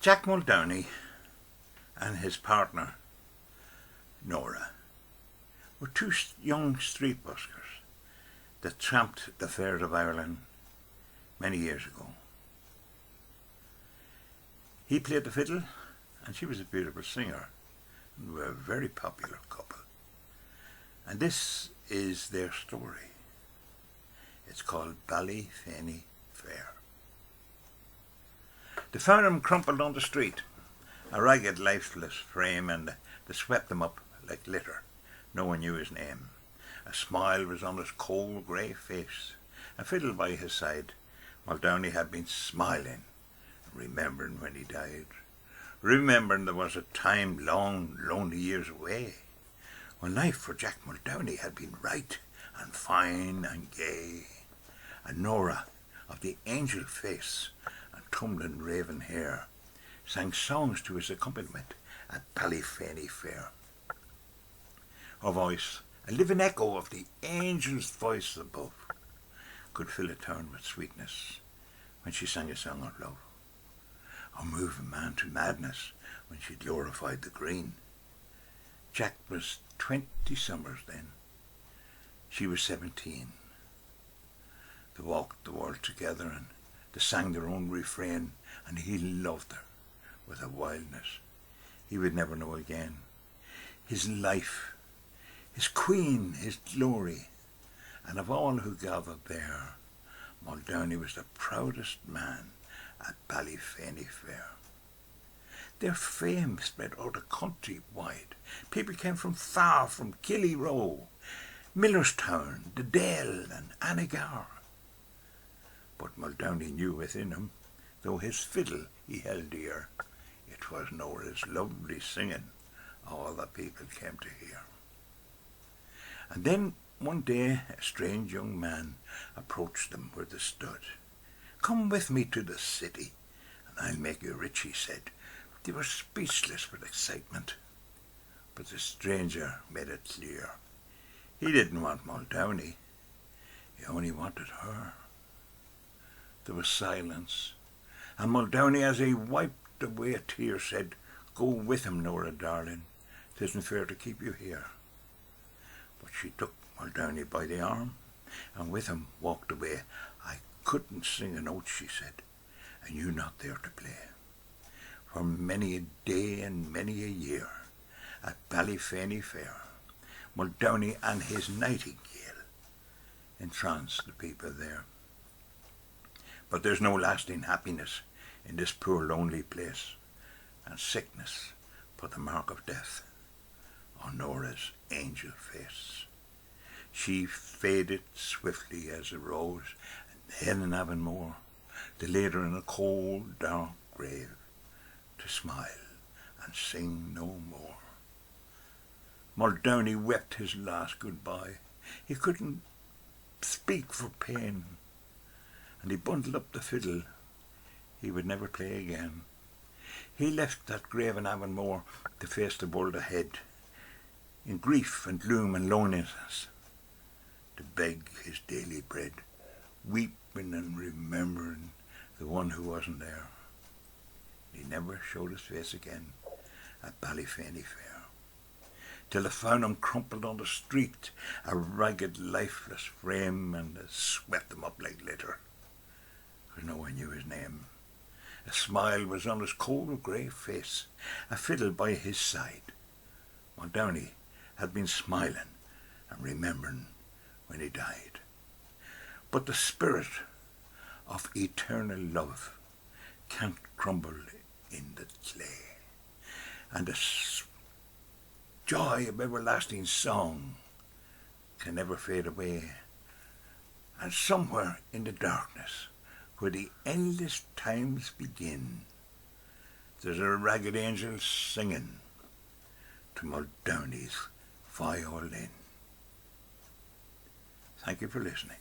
Jack Muldowney and his partner, Nora, were two young street buskers that tramped the fairs of Ireland many years ago. He played the fiddle and she was a beautiful singer, and they were a very popular couple. And this is their story. It's called Ballyvaney Fair. They found him crumpled on the street, a ragged, lifeless frame, and they swept him up like litter. No one knew his name. A smile was on his cold grey face, a fiddle by his side. Muldowney had been smiling, remembering when he died, remembering there was a time long, lonely years away, when life for Jack Muldowney had been right and fine and gay. And Nora, of the angel face and tumbling raven hair, sang songs to his accompaniment at Ballyvaney Fair. Her voice, a living echo of the angel's voice above, could fill a town with sweetness when she sang a song of love, or move a man to madness when she glorified the green. Jack was 20 summers then. She was 17. They walked the world together and they sang their own refrain, and he loved her with a wildness he would never know again. His life, his queen, his glory, and of all who gathered there, Muldowney was the proudest man at Ballyvaney Fair. Their fame spread out the country wide. People came from far, from Killyroe, Millerstown, the Dale and Annagar. But Muldowney knew within him, though his fiddle he held dear, it was Nora's lovely singing all the people came to hear. And then one day a strange young man approached them where they stood. "Come with me to the city, and I'll make you rich," he said. They were speechless with excitement, but the stranger made it clear. He didn't want Muldowney, he only wanted her. There was silence, and Muldowney, as he wiped away a tear, said, "Go with him, Nora, darling. 'Tisn't fair to keep you here." But she took Muldowney by the arm, and with him walked away. "I couldn't sing a note," she said, "and you not there to play." For many a day and many a year, at Ballyvaney Fair, Muldowney and his nightingale entranced the people there. But there's no lasting happiness in this poor lonely place, and sickness put the mark of death on Nora's angel face. She faded swiftly as a rose, and then in Avonmore they laid her in a cold, dark grave, to smile and sing no more. Muldowney wept his last goodbye. He couldn't speak for pain, and he bundled up the fiddle he would never play again. He left that grave in Avonmore to face the world ahead, in grief and gloom and loneliness, to beg his daily bread, weeping and remembering the one who wasn't there. He never showed his face again at Ballyvaney Fair, till they found him crumpled on the street, a ragged, lifeless frame, and they swept him up like litter, because no one knew his name. A smile was on his cold grey face, a fiddle by his side. Muldowney had been smiling and remembering when he died. But the spirit of eternal love can't crumble in the clay, and the joy of everlasting song can never fade away. And somewhere in the darkness, where the endless times begin, there's a ragged angel singing to Muldowney's violin. Thank you for listening.